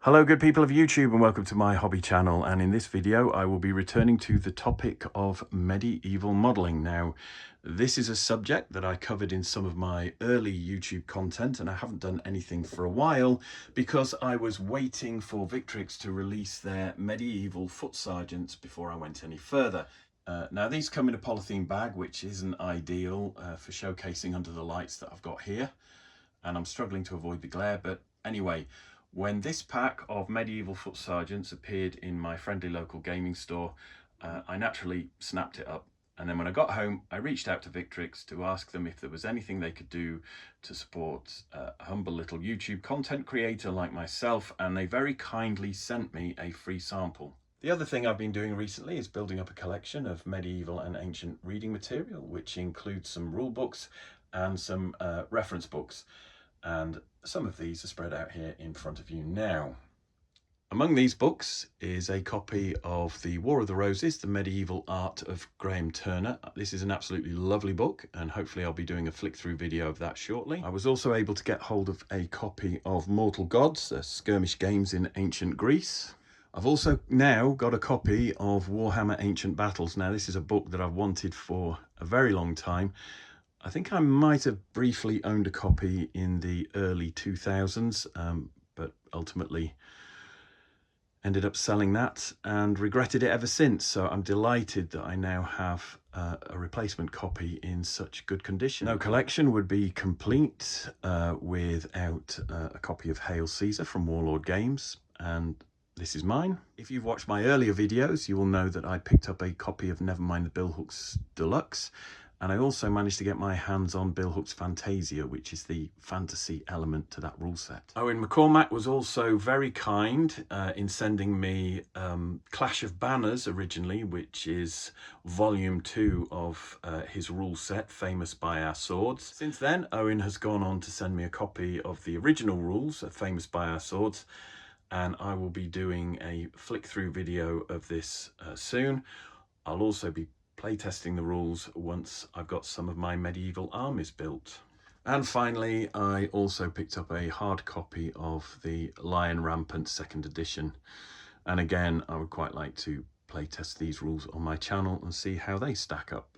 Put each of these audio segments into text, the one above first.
Hello good people of YouTube and welcome to my hobby channel, and in this video I will be returning to the topic of medieval modelling. Now this is a subject that I covered in some of my early YouTube content and I haven't done anything for a while because I was waiting for Victrix to release their medieval foot sergeants before I went any further. Now these come in a polythene bag, which isn't ideal for showcasing under the lights that I've got here, and I'm struggling to avoid the glare, but anyway, when this pack of medieval foot sergeants appeared in my friendly local gaming store, I naturally snapped it up. And then when I got home, I reached out to Victrix to ask them if there was anything they could do to support a humble little YouTube content creator like myself, and they very kindly sent me a free sample. The other thing I've been doing recently is building up a collection of medieval and ancient reading material, which includes some rule books and some reference books. And some of these are spread out here in front of you now. Among these books is a copy of The War of the Roses, The Medieval Art of Graham Turner. This is an absolutely lovely book, and hopefully I'll be doing a flick through video of that shortly. I was also able to get hold of a copy of Mortal Gods, Skirmish Games in Ancient Greece. I've also now got a copy of Warhammer Ancient Battles. Now this is a book that I've wanted for a very long time. I think I might have briefly owned a copy in the early 2000s, but ultimately ended up selling that and regretted it ever since. So I'm delighted that I now have a replacement copy in such good condition. No collection would be complete without a copy of Hail Caesar from Warlord Games, and this is mine. If you've watched my earlier videos, you will know that I picked up a copy of Nevermind the Billhooks Deluxe. And I also managed to get my hands on Billhooks Fantasia, which is the fantasy element to that rule set. Owen McCormack was also very kind in sending me Clash of Banners originally, which is volume 2 of his rule set, Famous by Our Swords. Since then, Owen has gone on to send me a copy of the original rules, Famous by Our Swords, and I will be doing a flick through video of this soon. I'll also be playtesting the rules once I've got some of my medieval armies built. And finally, I also picked up a hard copy of the Lion Rampant 2nd edition. And again, I would quite like to playtest these rules on my channel and see how they stack up.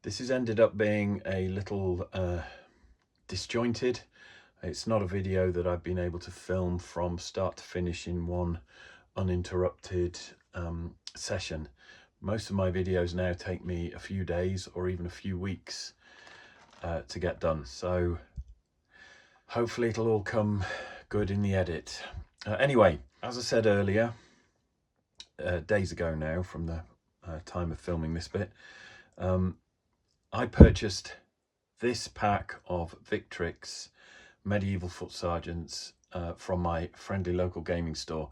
This has ended up being a little disjointed. It's not a video that I've been able to film from start to finish in one uninterrupted session. Most of my videos now take me a few days or even a few weeks to get done. So hopefully it'll all come good in the edit. Anyway, as I said earlier, days ago now from the time of filming this bit, I purchased this pack of Victrix Medieval Foot Sergeants from my friendly local gaming store.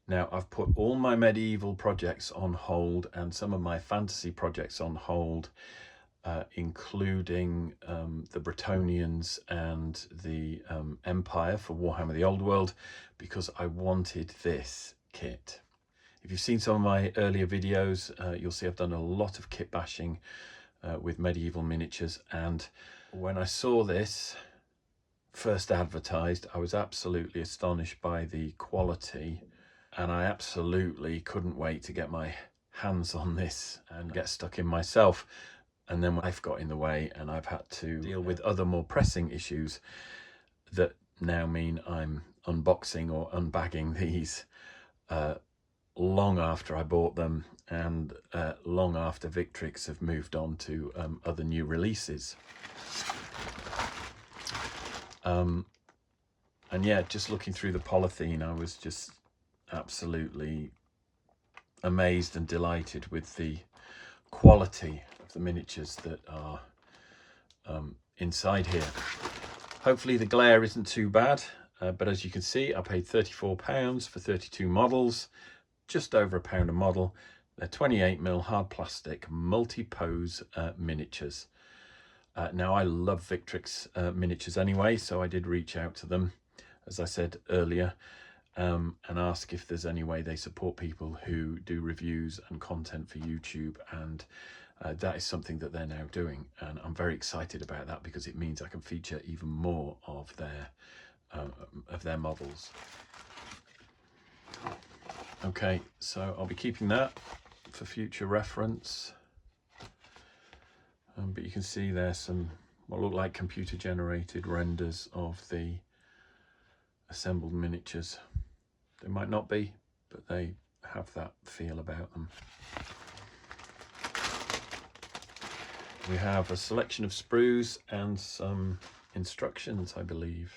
Now, I've put all my medieval projects on hold and some of my fantasy projects on hold, including the Bretonians and the Empire for Warhammer the Old World, because I wanted this kit. If you've seen some of my earlier videos, you'll see I've done a lot of kit bashing with medieval miniatures, and when I saw this first advertised, I was absolutely astonished by the quality. And I absolutely couldn't wait to get my hands on this and get stuck in myself. And then life got in the way and I've had to deal with other more pressing issues that now mean I'm unboxing or unbagging these long after I bought them and long after Victrix have moved on to other new releases. And yeah, just looking through the polythene, I was just absolutely amazed and delighted with the quality of the miniatures that are inside here. Hopefully the glare isn't too bad, but as you can see, I paid £34 for 32 models, just over £1 a model. They're 28mm hard plastic multi-pose miniatures. Now I love Victrix miniatures anyway, so I did reach out to them, as I said earlier, and ask if there's any way they support people who do reviews and content for YouTube, and that is something that they're now doing, and I'm very excited about that because it means I can feature even more of their of their models. Okay, so I'll be keeping that for future reference. But you can see there's some what look like computer generated renders of the assembled miniatures. They might not be, but they have that feel about them. We have a selection of sprues and some instructions, I believe.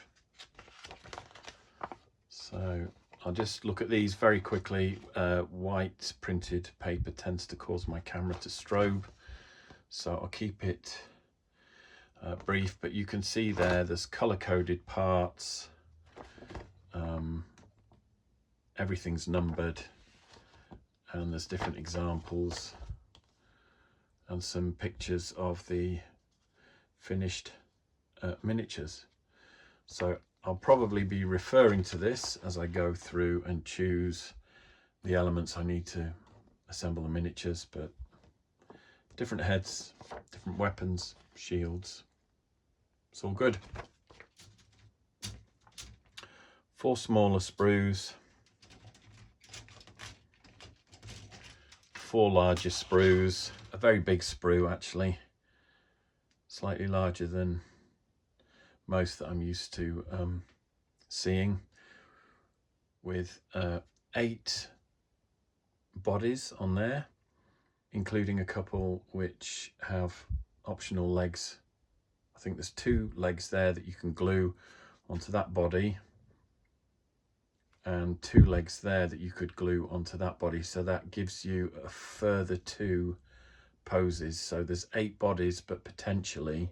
So I'll just look at these very quickly. White printed paper tends to cause my camera to strobe, so I'll keep it brief, but you can see there's color-coded parts. Everything's numbered, and there's different examples and some pictures of the finished miniatures. So I'll probably be referring to this as I go through and choose the elements I need to assemble the miniatures, but different heads, different weapons, shields, it's all good. 4 smaller sprues, 4 larger sprues, a very big sprue actually, slightly larger than most that I'm used to seeing, with 8 bodies on there, including a couple which have optional legs. I think there's 2 legs there that you can glue onto that body, and 2 legs there that you could glue onto that body, so that gives you a further 2 poses. So there's 8 bodies, but potentially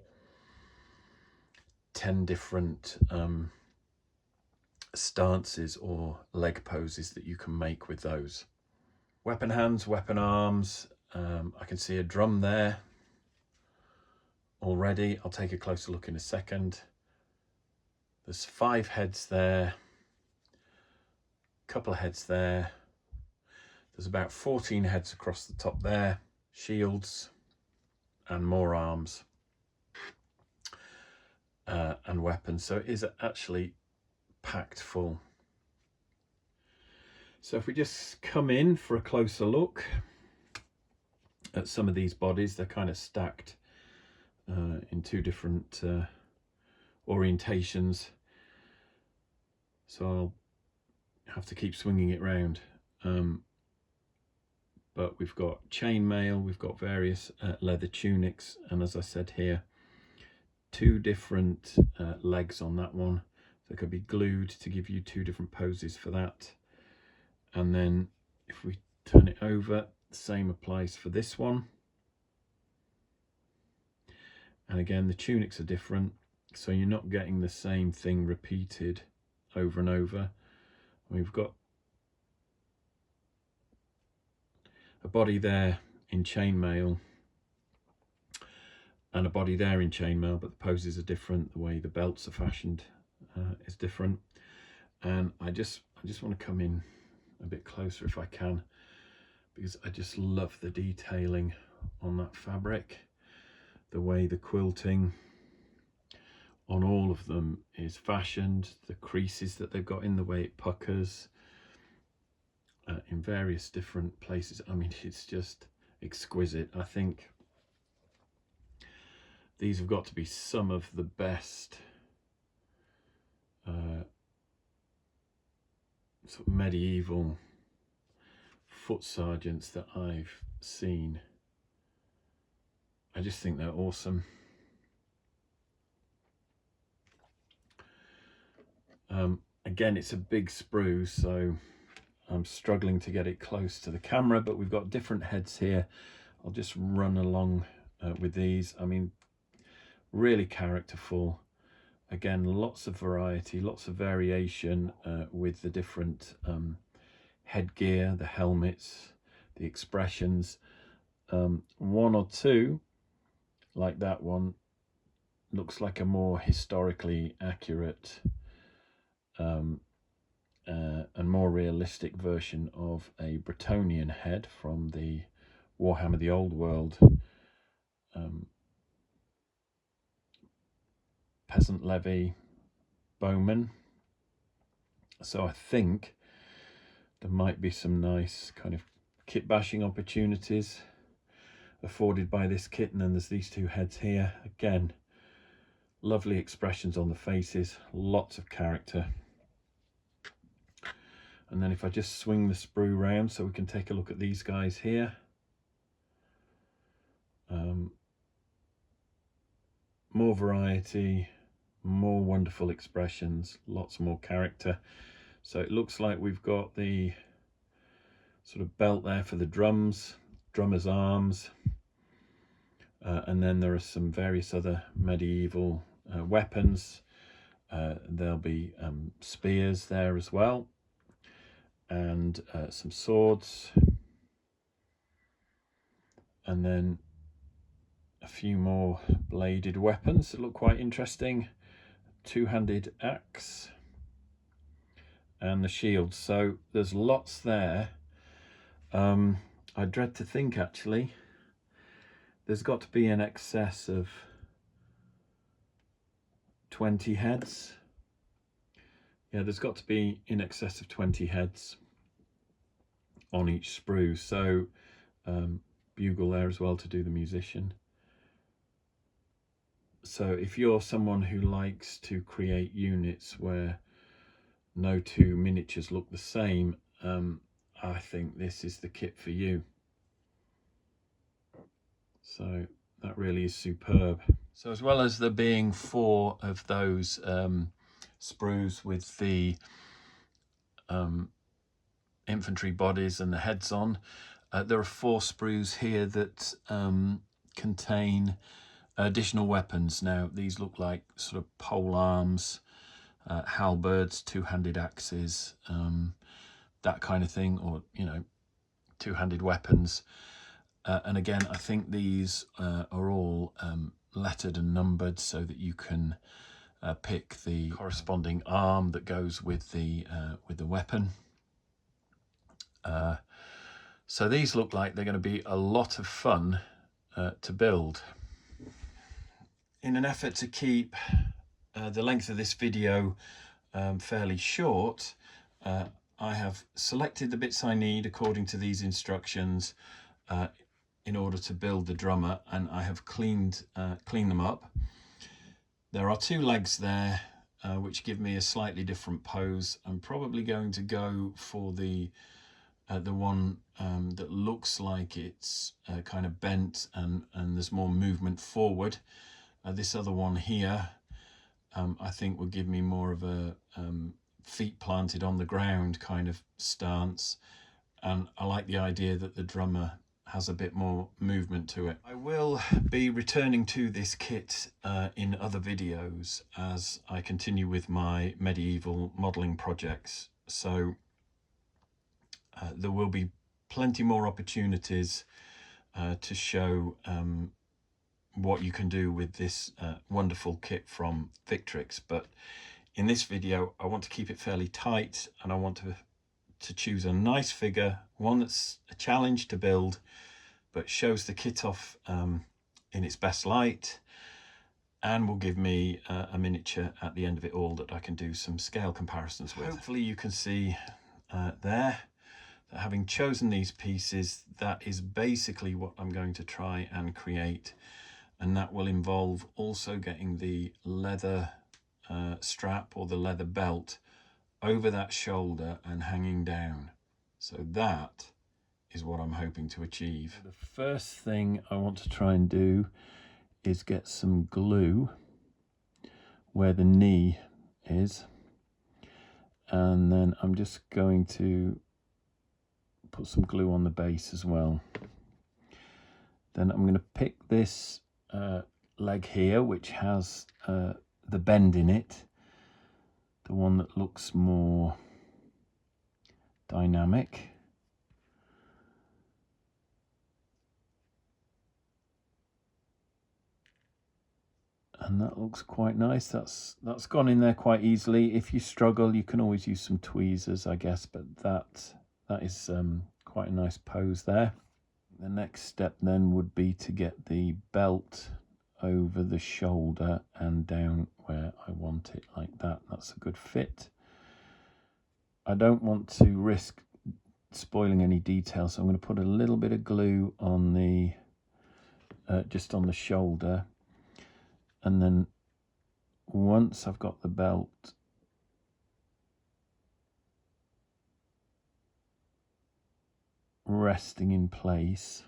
10 different stances or leg poses that you can make with those. Weapon hands, weapon arms, I can see a drum there already. I'll take a closer look in a second. There's 5 heads there, couple of heads there. There's about 14 heads across the top there, shields and more arms and weapons. So it is actually packed full. So if we just come in for a closer look at some of these bodies, they're kind of stacked in 2 different orientations. So I'll have to keep swinging it round. But we've got chainmail, we've got various leather tunics, and as I said here, 2 different legs on that one. So it could be glued to give you 2 different poses for that. And then if we turn it over, the same applies for this one. And again, the tunics are different, so you're not getting the same thing repeated over and over. We've got a body there in chainmail and a body there in chainmail, but the poses are different. The way the belts are fashioned is different. And I just want to come in a bit closer if I can, because I just love the detailing on that fabric. The way the quilting on all of them is fashioned, the creases that they've got in, the way it puckers in various different places. I mean, it's just exquisite. I think these have got to be some of the best sort of medieval foot sergeants that I've seen. I just think they're awesome. Again, it's a big sprue, so I'm struggling to get it close to the camera, but we've got different heads here. I'll just run along with these. I mean, really characterful. Again, lots of variety, lots of variation with the different headgear, the helmets, the expressions. 1 or 2, like that one, looks like a more historically accurate and more realistic version of a Bretonian head from the Warhammer the Old World peasant levy bowman So I think there might be some nice kind of kit bashing opportunities afforded by this kit. And then there's these two heads here. Again, lovely expressions on the faces, lots of character. And then if I just swing the sprue round so we can take a look at these guys here. More variety, more wonderful expressions, lots more character. So it looks like we've got the sort of belt there for the drums, drummer's arms, and then there are some various other medieval weapons. There'll be spears there as well, and some swords, and then a few more bladed weapons that look quite interesting. Two-handed axe and the shield. So there's lots there. I dread to think, actually, there's got to be in excess of 20 heads. Yeah, there's got to be in excess of 20 heads on each sprue. So bugle there as well to do the musician. So if you're someone who likes to create units where no two miniatures look the same, I think this is the kit for you. So that really is superb. So as well as there being 4 of those sprues with the infantry bodies and the heads on, there are 4 sprues here that contain additional weapons. Now these look like sort of pole arms, halberds, two-handed axes, that kind of thing, or two-handed weapons. And again, I think these are all lettered and numbered so that you can pick the corresponding arm that goes with the weapon. So these look like they're going to be a lot of fun to build. In an effort to keep the length of this video fairly short, I have selected the bits I need according to these instructions in order to build the drummer, and I have cleaned them up. There are 2 legs there which give me a slightly different pose. I'm probably going to go for the one that looks like it's kind of bent and there's more movement forward. This other one here I think will give me more of a feet planted on the ground kind of stance, and I like the idea that the drummer has a bit more movement to it. I will be returning to this kit in other videos as I continue with my medieval modelling projects, so there will be plenty more opportunities to show what you can do with this wonderful kit from Victrix. But in this video I want to keep it fairly tight, and I want to choose a nice figure, one that's a challenge to build but shows the kit off in its best light, and will give me a miniature at the end of it all that I can do some scale comparisons with. Hopefully you can see there that having chosen these pieces, that is basically what I'm going to try and create. And that will involve also getting the leather strap or the leather belt over that shoulder and hanging down. So that is what I'm hoping to achieve. The first thing I want to try and do is get some glue where the knee is. And then I'm just going to put some glue on the base as well. Then I'm going to pick this leg here, which has the bend in it, the one that looks more dynamic. And that looks quite nice. That's gone in there quite easily. If you struggle, you can always use some tweezers, I guess, but that is quite a nice pose there. The next step then would be to get the belt over the shoulder and down where I want it, like that. That's a good fit. I don't want to risk spoiling any detail, so I'm going to put a little bit of glue on the just on the shoulder, and then once I've got the belt resting in place,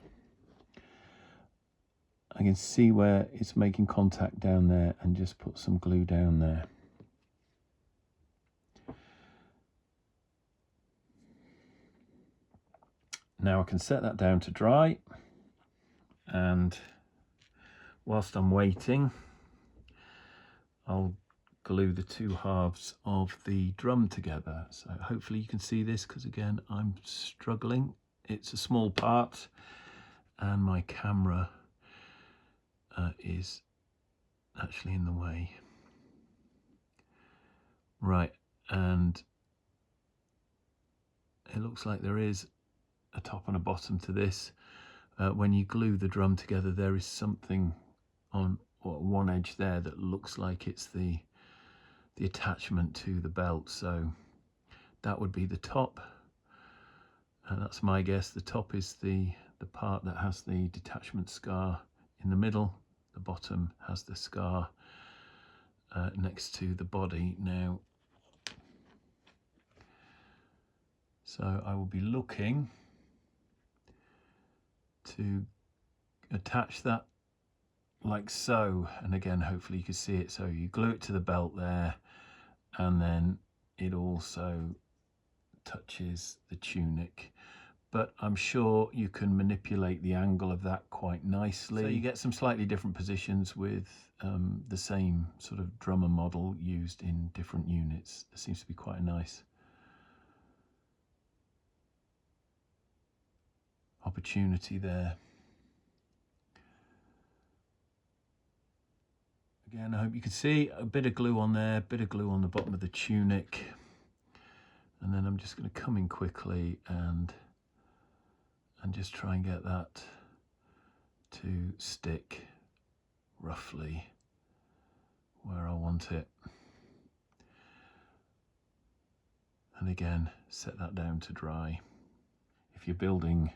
I can see where it's making contact down there and just put some glue down there. Now I can set that down to dry, and whilst I'm waiting, I'll glue the two halves of the drum together. So hopefully you can see this, because again I'm struggling. It's a small part and my camera is actually in the way. Right, and it looks like there is a top and a bottom to this. When you glue the drum together, there is something on one edge there that looks like it's the attachment to the belt, so that would be the top, and that's my guess. The top is the part that has the detachment scar in the middle. The bottom has the scar next to the body. Now, so I will be looking to attach that like so, and again hopefully you can see it. So you glue it to the belt there, and then it also touches the tunic, but I'm sure you can manipulate the angle of that quite nicely. So you get some slightly different positions with the same sort of drummer model used in different units. There seems to be quite a nice opportunity there. Again, I hope you can see a bit of glue on there, a bit of glue on the bottom of the tunic, and then I'm just going to come in quickly and just try and get that to stick roughly where I want it. And again, set that down to dry. If you're building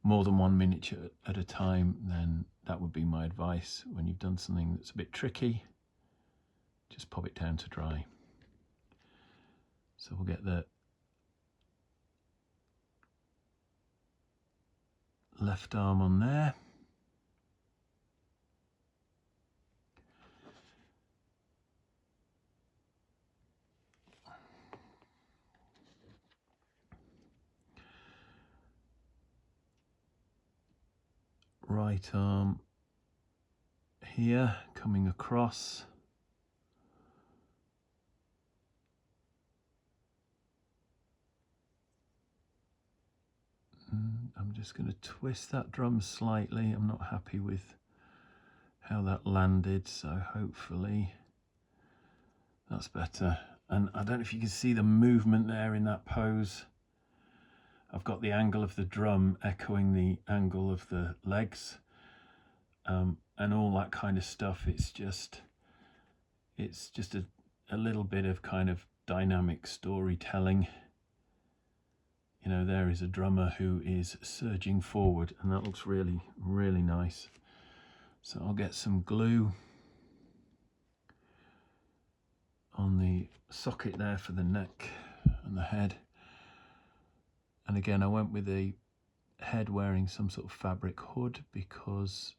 more than one miniature at a time, then that would be my advice. When you've done something that's a bit tricky, just pop it down to dry. So we'll get the left arm on there. Right arm here, coming across. I'm just going to twist that drum slightly. I'm not happy with how that landed, so hopefully that's better. And I don't know if you can see the movement there in that pose. I've got the angle of the drum echoing the angle of the legs, and all that kind of stuff. It's just a little bit of kind of dynamic storytelling. You know, there is a drummer who is surging forward, and that looks really, really nice. So I'll get some glue on the socket there for the neck and the head. And again, I went with a head wearing some sort of fabric hood because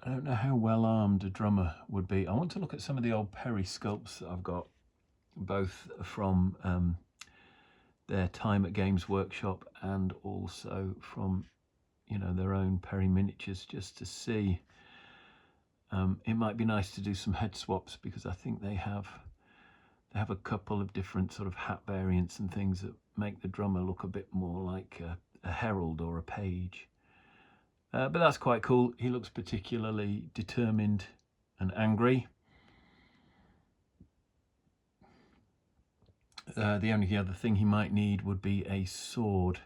I don't know how well armed a drummer would be. I want to look at some of the old Perry sculpts that I've got, both from their time at Games Workshop and also from, you know, their own Perry miniatures, just to see. It might be nice to do some head swaps, because I think they have a couple of different sort of hat variants and things that make the drummer look a bit more like a herald or a page. But that's quite cool. He looks particularly determined and angry. The only other thing he might need would be a sword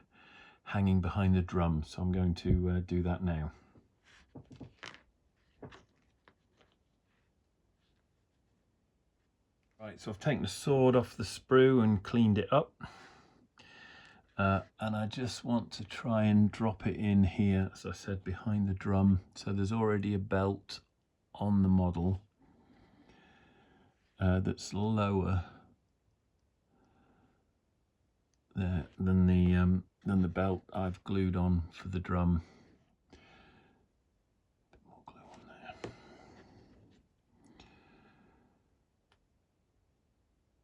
hanging behind the drum, so I'm going to do that now. Right, so I've taken the sword off the sprue and cleaned it up. And I just want to try and drop it in here, as I said, behind the drum. So there's already a belt on the model that's lower there than the belt I've glued on for the drum. Bit more glue on there.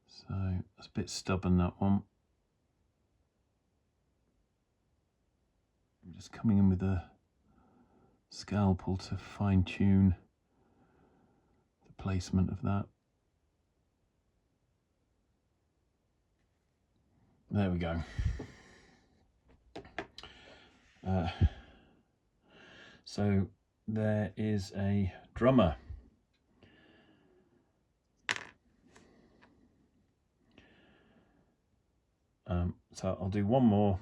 So it's a bit stubborn, that one. I'm just coming in with a scalpel to fine tune the placement of that. There we go. So there is a drummer. So I'll do one more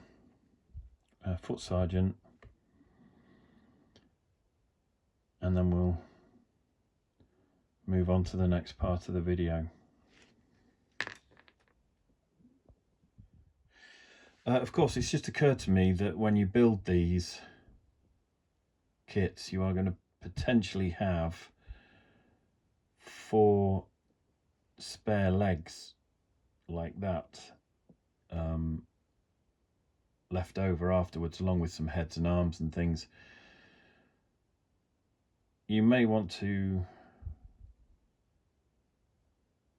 foot sergeant, and then we'll move on to the next part of the video. Of course, it's just occurred to me that when you build these kits, you are going to potentially have 4 spare legs like that left over afterwards, along with some heads and arms and things. You may want to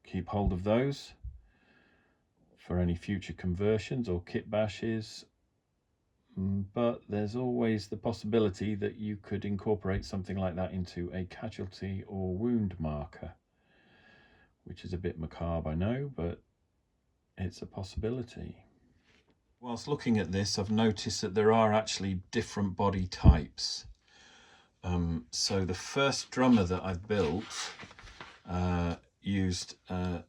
keep hold of those for any future conversions or kit bashes, but there's always the possibility that you could incorporate something like that into a casualty or wound marker, which is a bit macabre, I know, but it's a possibility. Whilst looking at this, I've noticed that there are actually different body types. So the first drummer that I've built used the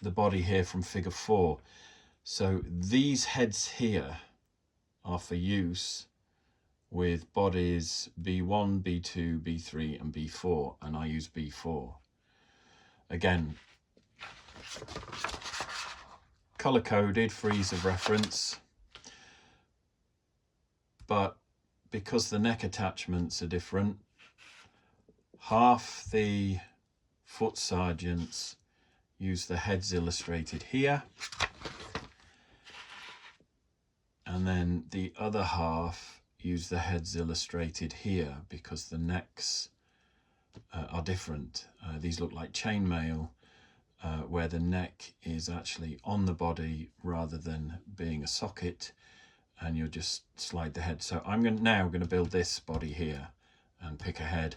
body here from figure 4. So these heads here are for use with bodies B1, B2, B3 and B4, and I use B4. Again, color coded for ease of reference, but because the neck attachments are different, half the foot sergeants use the heads illustrated here, and then the other half use the heads illustrated here because the necks are different. These look like chainmail, where the neck is actually on the body rather than being a socket, and you'll just slide the head. So I'm now going to build this body here and pick a head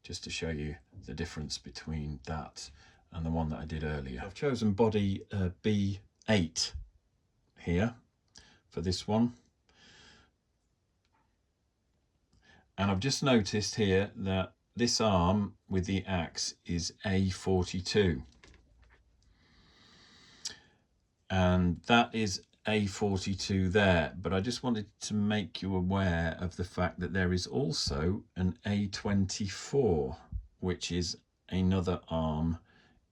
just to show you the difference between that and the one that I did earlier. I've chosen body B8 here for this one, and I've just noticed here that this arm with the axe is A42, and that is A42 there, but I just wanted to make you aware of the fact that there is also an A24, which is another arm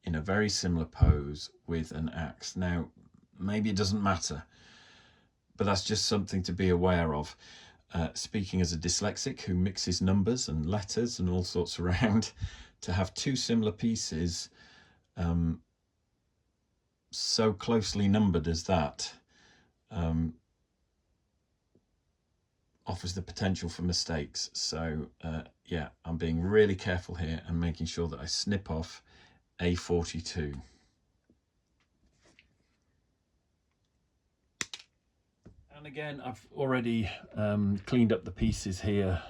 in a very similar pose with an axe. Now, maybe it doesn't matter, but that's just something to be aware of. Speaking as a dyslexic who mixes numbers and letters and all sorts around, to have 2 similar pieces so closely numbered as that offers the potential for mistakes. So yeah, I'm being really careful here and making sure that I snip off A42. And again, I've already cleaned up the pieces here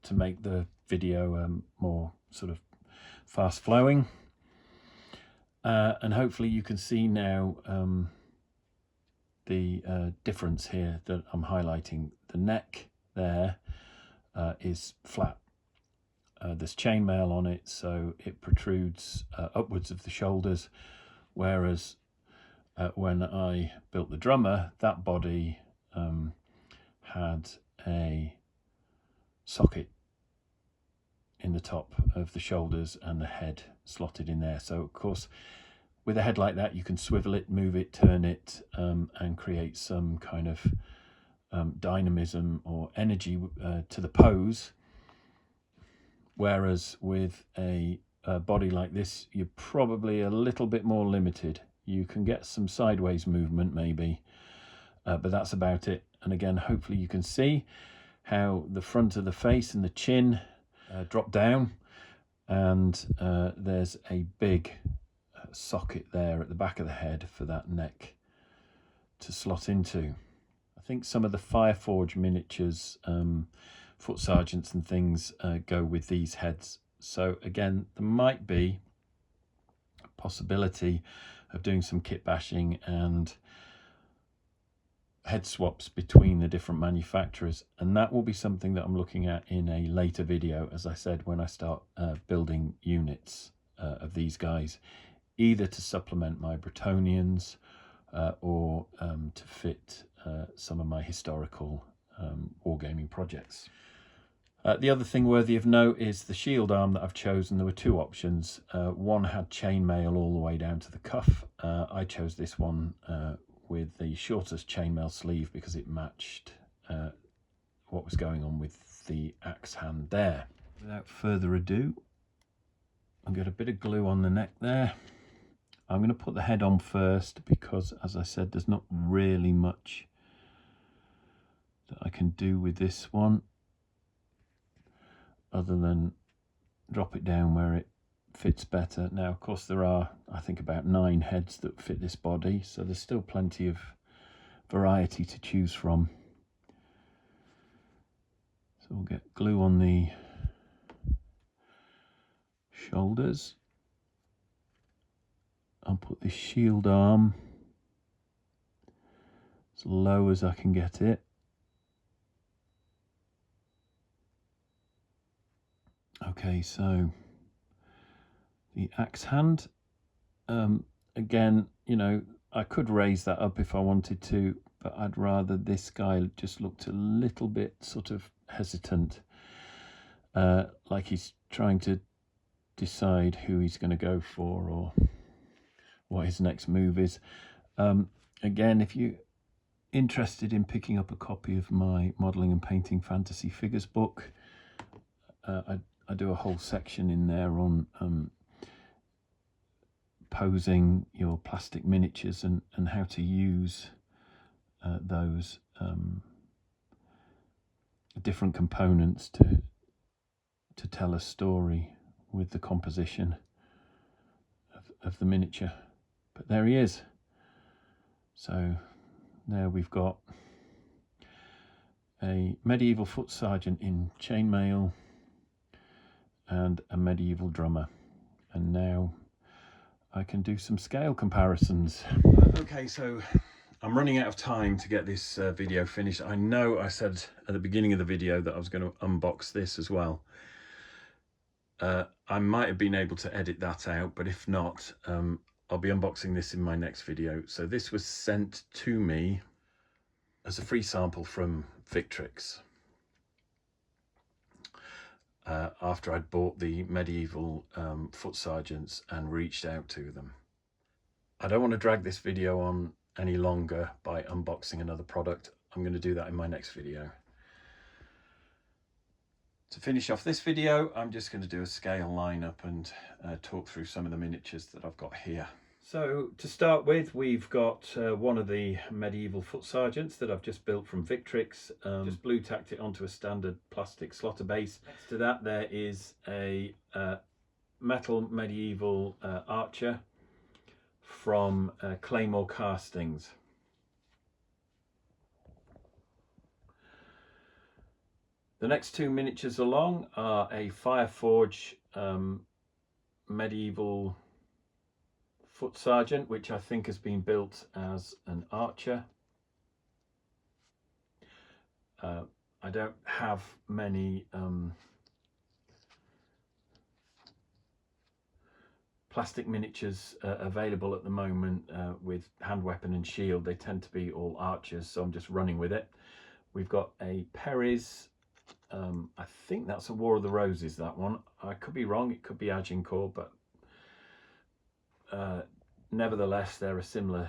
to make the video more sort of fast flowing, and hopefully you can see now the difference here that I'm highlighting. The neck there is flat. There's chainmail on it, so it protrudes upwards of the shoulders, whereas when I built the drummer, that body had a socket in the top of the shoulders and the head slotted in there. So of course with a head like that, you can swivel it, move it, turn it, and create some kind of dynamism or energy to the pose. Whereas with a body like this, you're probably a little bit more limited. You can get some sideways movement maybe, but that's about it. And again, hopefully you can see how the front of the face and the chin drop down, and there's a big socket there at the back of the head for that neck to slot into. I think some of the FireForge miniatures, Foot Sergeants and things go with these heads. So again, there might be a possibility of doing some kit bashing and head swaps between the different manufacturers, and that will be something that I'm looking at in a later video, as I said, when I start building units of these guys, either to supplement my Bretonians or to fit some of my historical wargaming projects. The other thing worthy of note is the shield arm that I've chosen. There were two options. One had chainmail all the way down to the cuff. I chose this one with the shortest chainmail sleeve because it matched what was going on with the axe hand there. Without further ado, I'll get a bit of glue on the neck there. I'm going to put the head on first because, as I said, there's not really much that I can do with this one other than drop it down where it fits better. Now, of course, there are, I think, about 9 heads that fit this body, so there's still plenty of variety to choose from. So we'll get glue on the shoulders. I'll put this shield arm as low as I can get it. Okay, so the axe hand, again, you know, I could raise that up if I wanted to, but I'd rather this guy just looked a little bit sort of hesitant, like he's trying to decide who he's going to go for or what his next move is. Again, if you're interested in picking up a copy of my modelling and painting fantasy figures book, I do a whole section in there on posing your plastic miniatures and how to use those different components to tell a story with the composition of the miniature. But there he is. So there we've got a medieval foot sergeant in chainmail and a medieval drummer, and now I can do some scale comparisons. Okay, so I'm running out of time to get this video finished. I know I said at the beginning of the video that I was going to unbox this as well. I might have been able to edit that out, but if not, I'll be unboxing this in my next video. So this was sent to me as a free sample from Victrix. After I'd bought the medieval Foot Sergeants and reached out to them. I don't want to drag this video on any longer by unboxing another product. I'm going to do that in my next video. To finish off this video, I'm just going to do a scale lineup and talk through some of the miniatures that I've got here. So to start with, we've got one of the medieval Foot Sergeants that I've just built from Victrix. Just blue tacked it onto a standard plastic slotter base. Next to that there is a metal medieval archer from Claymore Castings. The next two miniatures along are a FireForge medieval Foot Sergeant, which I think has been built as an archer. I don't have many plastic miniatures available at the moment with hand weapon and shield. They tend to be all archers, so I'm just running with it. We've got a Perry's, I think that's a War of the Roses, that one. I could be wrong, it could be Agincourt, but nevertheless they're a similar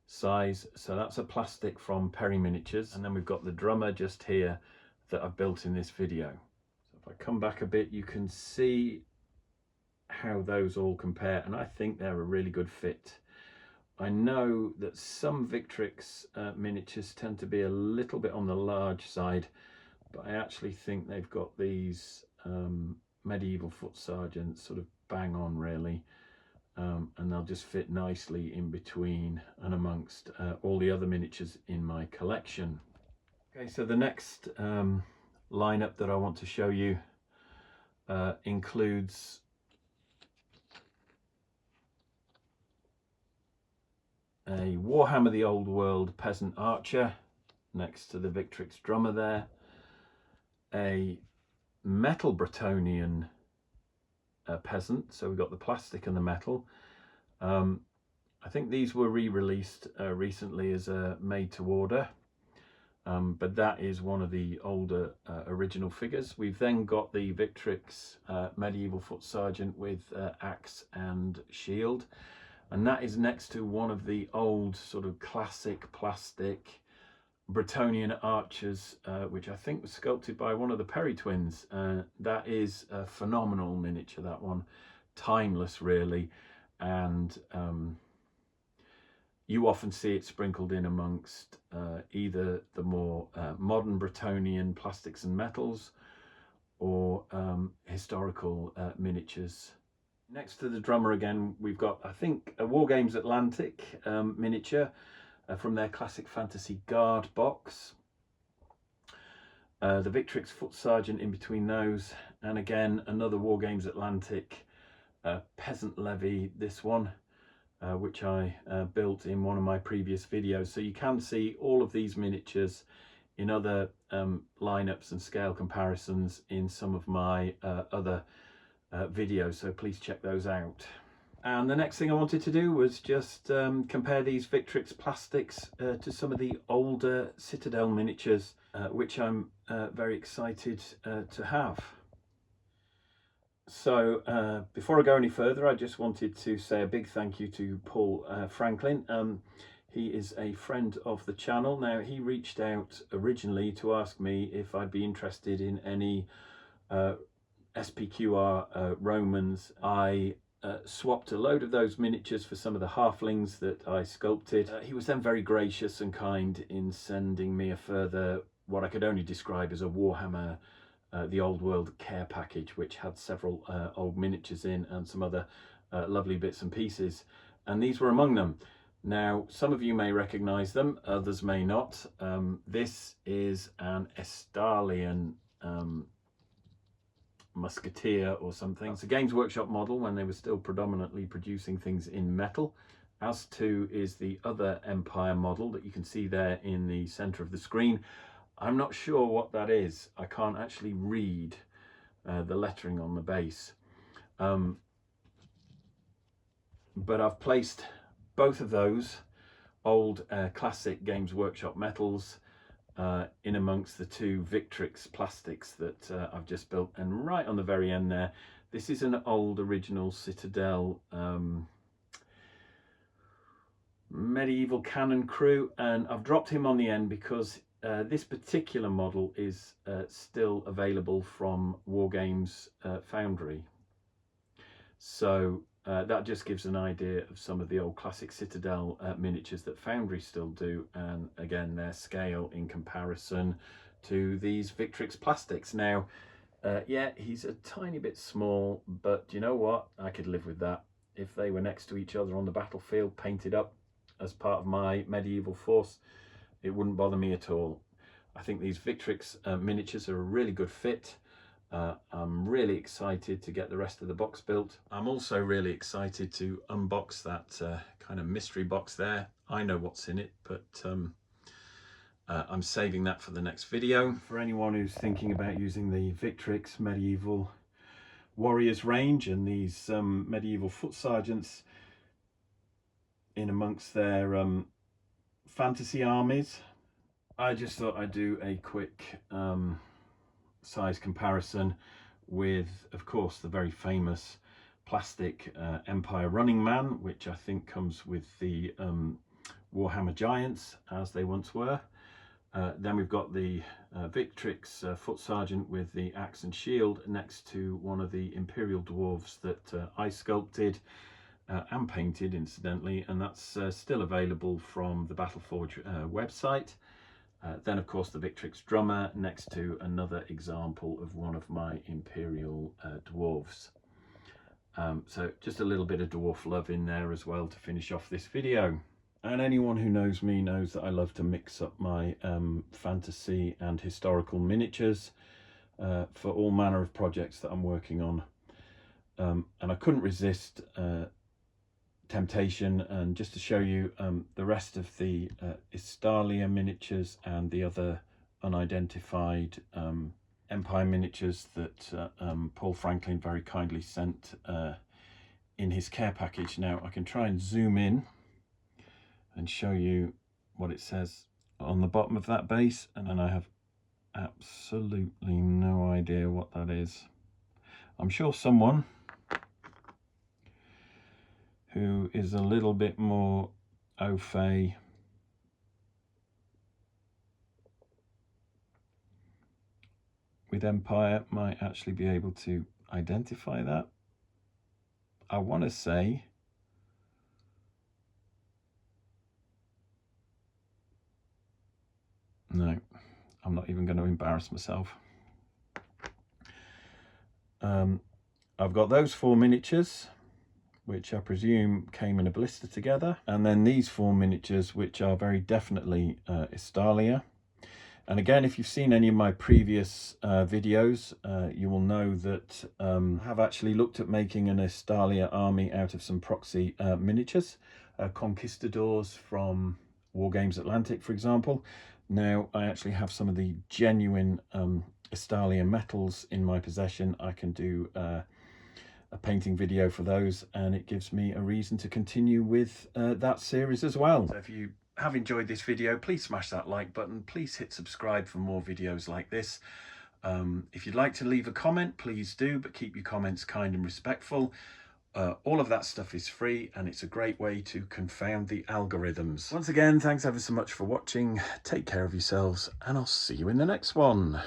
size. So that's a plastic from Perry Miniatures, and then we've got the drummer just here that I've built in this video. So if I come back a bit, you can see how those all compare, and I think they're a really good fit. I know that some Victrix miniatures tend to be a little bit on the large side, but I actually think they've got these Medieval Foot Sergeants sort of bang on really, and they'll just fit nicely in between and amongst all the other miniatures in my collection. Okay, so the next lineup that I want to show you includes a Warhammer the Old World Peasant Archer next to the Victrix drummer there, a metal Bretonian peasant, so we've got the plastic and the metal. I think these were re-released recently as a made to order, but that is one of the older original figures. We've then got the Victrix Medieval Foot Sergeant with axe and shield, and that is next to one of the old sort of classic plastic Bretonian archers, which I think was sculpted by one of the Perry twins. That is a phenomenal miniature, that one, timeless really, and you often see it sprinkled in amongst either the more modern Bretonian plastics and metals or historical miniatures. Next to the drummer again, we've got, I think, a Wargames Atlantic miniature from their classic fantasy guard box. The Victrix Foot Sergeant in between those, and again another Wargames Atlantic peasant levy, this one, which I built in one of my previous videos. So you can see all of these miniatures in other lineups and scale comparisons in some of my other videos, so please check those out. And the next thing I wanted to do was just compare these Victrix plastics to some of the older Citadel miniatures, which I'm very excited to have. So before I go any further, I just wanted to say a big thank you to Paul Franklin. He is a friend of the channel. Now, he reached out originally to ask me if I'd be interested in any SPQR Romans. I swapped a load of those miniatures for some of the halflings that I sculpted. He was then very gracious and kind in sending me a further, what I could only describe as a Warhammer the Old World care package, which had several old miniatures in and some other lovely bits and pieces, and these were among them. Now, some of you may recognize them, others may not. This is an Estalian musketeer or something. It's a Games Workshop model when they were still predominantly producing things in metal. As to is the other Empire model that you can see there in the center of the screen. I'm not sure what that is. I can't actually read the lettering on the base. But I've placed both of those old classic Games Workshop metals in amongst the two Victrix plastics that I've just built, and right on the very end there, this is an old original Citadel medieval cannon crew, and I've dropped him on the end because this particular model is still available from Wargames Foundry. So that just gives an idea of some of the old classic Citadel miniatures that Foundry still do, and again their scale in comparison to these Victrix plastics. Now, yeah, he's a tiny bit small, but you know what? I could live with that. If they were next to each other on the battlefield, painted up as part of my medieval force, it wouldn't bother me at all. I think these Victrix miniatures are a really good fit. I'm really excited to get the rest of the box built. I'm also really excited to unbox that kind of mystery box there. I know what's in it, but I'm saving that for the next video. For anyone who's thinking about using the Victrix Medieval Warriors range and these Medieval Foot Sergeants in amongst their fantasy armies, I just thought I'd do a quick size comparison with, of course, the very famous plastic Empire Running Man, which I think comes with the Warhammer Giants, as they once were. Then we've got the Victrix Foot Sergeant with the axe and shield next to one of the Imperial Dwarves that I sculpted and painted, incidentally, and that's still available from the FireForge website. Then, of course, the Victrix Drummer next to another example of one of my Imperial Dwarves. So just a little bit of dwarf love in there as well to finish off this video. And anyone who knows me knows that I love to mix up my fantasy and historical miniatures for all manner of projects that I'm working on. And I couldn't resist temptation, and just to show you the rest of the Estalia miniatures and the other unidentified Empire miniatures that Paul Franklin very kindly sent in his care package. Now I can try and zoom in and show you what it says on the bottom of that base, and then I have absolutely no idea what that is. I'm sure someone who is a little bit more au fait with Empire might actually be able to identify that. I want to say no, I'm not even going to embarrass myself. I've got those 4 miniatures, which I presume came in a blister together, and then these 4 miniatures, which are very definitely Estalia. And again, if you've seen any of my previous videos, you will know that I have actually looked at making an Estalia army out of some proxy miniatures, conquistadors from Wargames Atlantic, for example. Now I actually have some of the genuine Estalia metals in my possession. I can do a painting video for those, and it gives me a reason to continue with that series as well. So if you have enjoyed this video, please smash that like button. Please hit subscribe for more videos like this. If you'd like to leave a comment, please do, but keep your comments kind and respectful. All of that stuff is free, and it's a great way to confound the algorithms. Once again, thanks ever so much for watching. Take care of yourselves, and I'll see you in the next one.